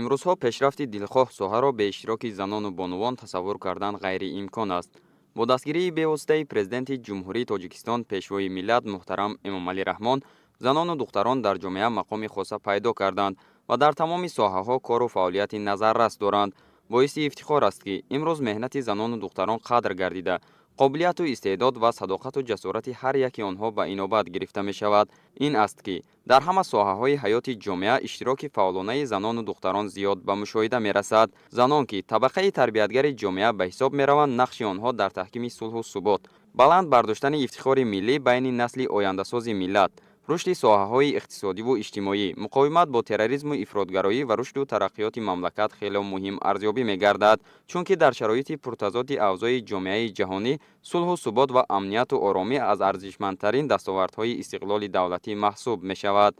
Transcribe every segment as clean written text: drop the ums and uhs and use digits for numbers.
имрӯзҳо пешрафти дилхоҳ соҳаро бе иштироки занону бонувон тасаввур кардан ғайриимкон аст. бо дастгирии бевоситаи президенти ҷумҳурии Тоҷикистон пешвои миллат муҳтарам Эмомалӣ Раҳмон, занону духтарон дар ҷомеа мақоми хоса пайдо карданд ва дар тамоми соҳаҳо кору фаъолияти назаррас доранд. боиси ифтихор аст ки имрӯз меҳнати занону духтарон қадр гардида, қобилияту истеъдод ва садоқату ҷасорати ҳар яки онҳо ба инобат гирифта мешавад. ин аст ки дар ҳама соҳаҳои ҳаёти ҷомеа иштироки фаъолонаи занону духтарон зиёд ба мушоҳида мерасад. занон ки табақаи тарбиятгари ҷомеа ба ҳисоб мераванд, нақши онҳо дар таҳкими сулҳу субот, баланд бардоштани ифтихори миллӣ байни насли ояндасози миллат, рушди соҳаҳои иқтисодиву иҷтимоӣ, муқовимат бо терроризму ифротгароӣ ва рушду тараққиёти мамлакат хело муҳим арзёбӣ мегардад, чунки дар шароити пуртазоди авзои ҷомеаи ҷаҳонӣ сулҳу субот ва амнияту оромӣ аз арзишмандтарин дастовардҳои истиқлоли давлатӣ маҳсуб мешавад.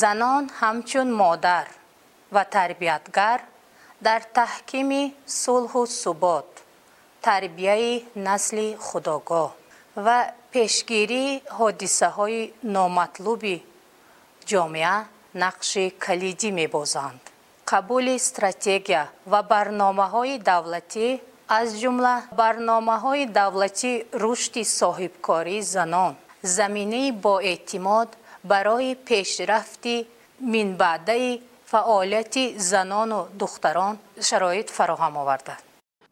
занон ҳамчун модар ва тарбиятгар дар таҳкими сулҳу субот, тарбияи насли худогоҳ ва пешгирии ҳодисаҳои номатлуби ҷомеа нақши калидӣ мебозанд. қабули стратегия ва барномаҳои давлатӣ, аз ҷумла барномаҳои давлатии рушди соҳибкории занон, заминаи боэътимод барои пешрафти минбаъдаи фаъолияти занону духтарон шароит фароҳам оварданд.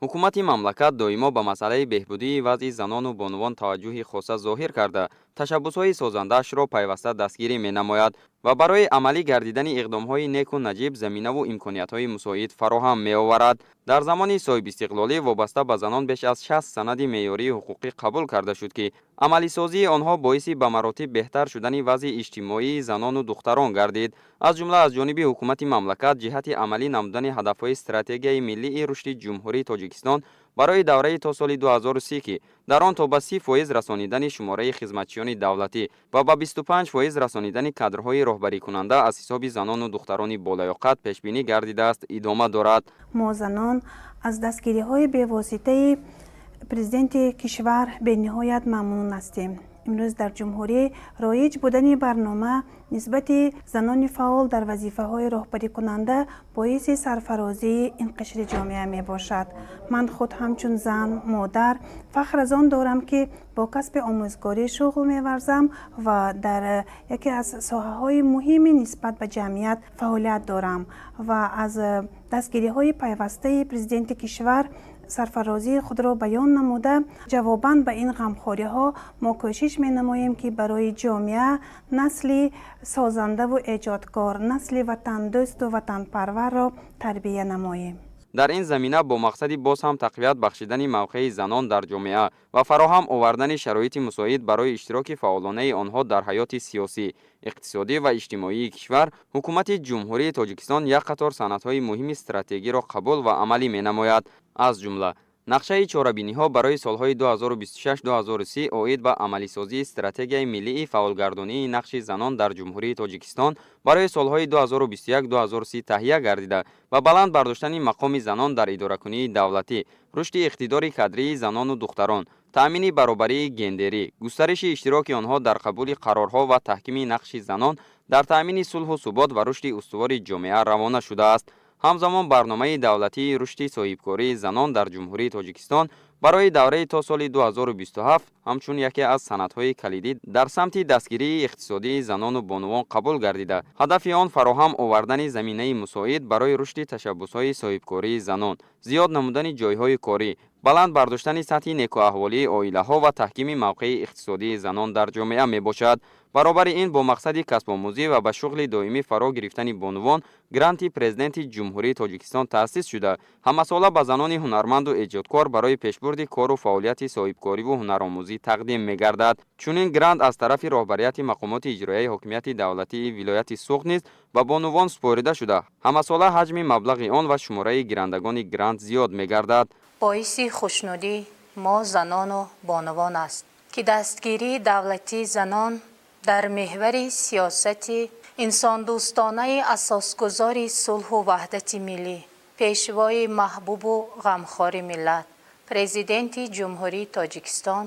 ҳукумати мамлакат доимо ба масъалаи беҳбудии вазъи занону бонувон таваҷҷӯҳи хоса зоҳир карда, ташаббусҳои созандаашро пайваста дастгирӣ менамояд ва барои амалӣ гардидани иқдомҳои неку наҷиб заминаву имкониятҳои мусоид фароҳам меоварад. дар замони соҳибистиқлолӣ вобаста ба занон беш аз 60 санади меъёрии ҳуқуқӣ қабул карда шуд ки амалисозии онҳо боиси ба маротиб беҳтар шудани вазъи иҷтимоии занону духтарон гардид. аз ҷумла аз ҷониби ҳукумати мамлакат ҷиҳати амалӣ намудани ҳадафҳои стратегияи миллии рушди ҷумҳурии Тоҷикистон барои давраи то соли 2030 ки дар он то ба 30% расонидани шумораи хизматчиёни давлатӣ ва ба 25% расонидани кадрҳои роҳбарикунанда аз ҳисоби занону духтарони болаёқат пешбинӣ гардидааст, идома дорад. мо занон аз дастгириҳои бевоситаи президенти кишвар бениҳоят мамнун ҳастем. имрӯз дар ҷумҳурӣ роиҷ будани барнома нисбати занони фаъол дар вазифаҳои роҳбарикунанда боиси сарфарозии ин қишри ҷомеа мебошад. ман худ ҳамчун зан, модар фахр аз он дорам ки бо касби омӯзгорӣ шуғл меварзам ва дар яке аз соҳаҳои муҳими нисбат ба ҷамъият фаъолият дорам ва аз дастгириҳои пайвастаи президенти кишвар сарфарозии худро баён намуда, ҷавобан ба ин ғамхориҳо мо кӯшиш менамоем ки барои ҷомеа насли созандаву эҷодкор, насли ватандӯсту ватанпарварро тарбия намоем. дар ин замина бо мақсади боз ҳам тақвият бахшидани мавқеи занон дар ҷомеа ва фароҳам овардани шароити мусоид барои иштироки фаъолонаи онҳо дар ҳаёти сиёсӣ, иқтисодӣ ва иҷтимоии кишвар, ҳукумати ҷумҳурии Тоҷикистон як қатор санадҳои муҳими стратегиро қабул ва амалӣ менамояд. аз ҷумла нақшаи чорабиниҳо барои солҳои 2026-2030 оид ба амалисозии стратегияи миллии фаъолгардонии нақши занон дар ҷумҳурии Тоҷикистон барои солҳои 2021-2030 таҳия гардида ва баланд бардоштани мақоми занон дар идоракунии давлатӣ, рушди иқтидори кадрии занону духтарон, таъмини баробарии гендерӣ, густариши иштироки онҳо дар қабули қарорҳо ва таҳкими нақши занон дар таъмини сулҳу субот ва рушди устувори ҷомеа равона шудааст. ҳамзамон барномаи давлатии рушди соҳибкории занон дар ҷумҳурии Тоҷикистон барои давраи то соли 2027 ҳамчун яке аз санадҳои калидӣ дар самти дастгирии иқтисодии занону бонувон қабул гардида, ҳадафи он фароҳам овардани заминаи мусоид барои рушди ташаббусҳои соҳибкории занон, зиёд намудани ҷойҳои корӣ, баланд бардоштани сатҳи некуаҳволии оилаҳо ва таҳкими мавқеи иқтисодии занон дар ҷомеа мебошад. баробари ин бо мақсади касбомӯзӣ ва ба шуғли доимӣ фаро гирифтани бонувон гранти президенти ҷумҳурии Тоҷикистон таъсис шуда, ҳамасола ба занони ҳунарманду эҷодкор барои пешбурди кору фаъолияти соҳибкориву ҳунаромӯзӣ тақдим мегардад. чунин грант аз тарафи роҳбарияти мақомоти иҷроияи ҳокимияти давлатии вилояти Суғд низ ба бонувон супорида шуда, ҳамасола ҳаҷми маблағи он ва шумораи гирандагони грант зиёд мегардад. боиси хушнудӣ мо занону бонувон аст ки дастгирии давлатии занон дар меҳвари сиёсати инсондӯстонаи асосгузори сулҳу ваҳдати миллӣ, пешвои маҳбубу ғамхори миллат, президенти ҷумҳурии Тоҷикистон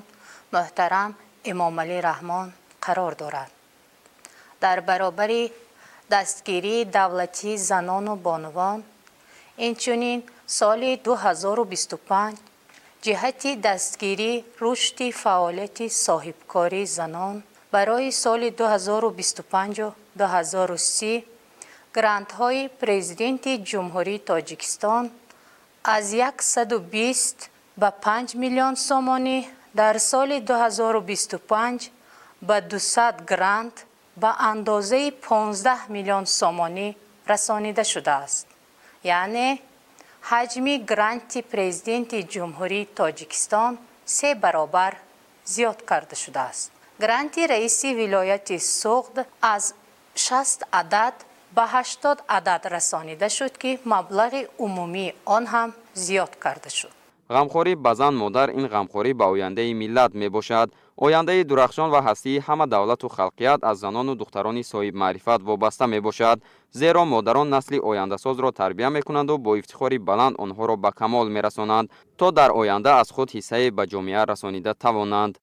муҳтарам Эмомалӣ Раҳмон қарор дорад. дар баробари دستگیری دولتی زنان و بانوان. اینچنین سال 2025 جهت دستگیری رشد فعالیت صاحبکاری زنان برای سال 2025 و 2030 گرانت های پرزیدنت جمهوری تاجیکستان از 120 به 5 میلیون سومانی در سال 2025 به 200 گرانت به اندازه 15 میلیون سومانی رسانیده شده است. یعنی حجم گرانت پرزیدنت جمهوری تاجیکستان 3 برابر زیاد کرده شده است. گرانت رئیس ولایت سوغد از 60 عدد به 80 عدد رسانیده شد که مبلغ عمومی آن هم زیاد کرده شد. غمخوری به زن مادر این غمخوری به آینده ملت می باشد. آینده درخشان و هستی همه دولت و خلقیت از زنان و دختران صاحب معرفت وابسته می باشد، زیرا مادران نسل آینده ساز را تربیت می کنند و با افتخاری بلند آنها را به کمال می رسانند تا در آینده از خود حصه به جامعه رسانیده توانند.